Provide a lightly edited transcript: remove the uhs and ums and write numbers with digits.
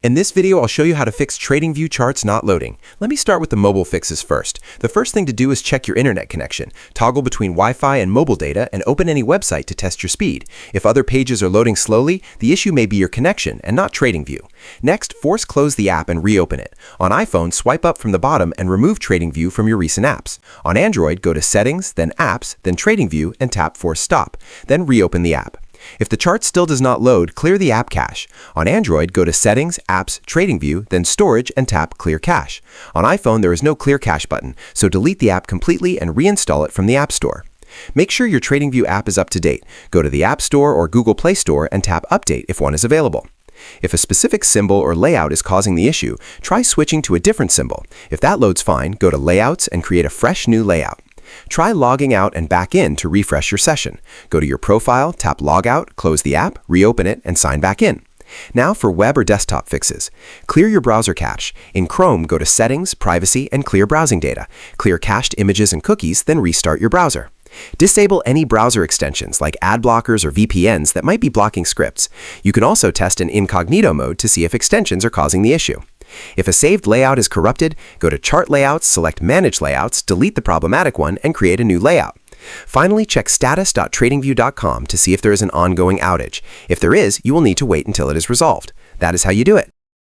In this video, I'll show you how to fix TradingView charts not loading. Let me start with the mobile fixes first. The first thing to do is check your internet connection. Toggle between Wi-Fi and mobile data and open any website to test your speed. If other pages are loading slowly, the issue may be your connection and not TradingView. Next, force close the app and reopen it. On iPhone, swipe up from the bottom and remove TradingView from your recent apps. On Android, go to Settings, then Apps, then TradingView, and tap Force Stop. Then reopen the app. If the chart still does not load, clear the app cache. On Android, go to Settings, Apps, TradingView, then Storage, and tap Clear Cache. On iPhone, there is no Clear Cache button, so delete the app completely and reinstall it from the App Store. Make sure your TradingView app is up to date. Go to the App Store or Google Play Store and tap Update if one is available. If a specific symbol or layout is causing the issue, try switching to a different symbol. If that loads fine, go to Layouts and create a fresh new layout. Try logging out and back in to refresh your session. Go to your profile, tap Log Out, close the app, reopen it, and sign back in. Now for web or desktop fixes. Clear your browser cache. In Chrome, go to Settings, Privacy, and Clear Browsing Data. Clear cached images and cookies, then restart your browser. Disable any browser extensions like ad blockers or VPNs that might be blocking scripts. You can also test in incognito mode to see if extensions are causing the issue. If a saved layout is corrupted, go to Chart Layouts, select Manage Layouts, delete the problematic one, and create a new layout. Finally, check status.tradingview.com to see if there is an ongoing outage. If there is, you will need to wait until it is resolved. That is how you do it.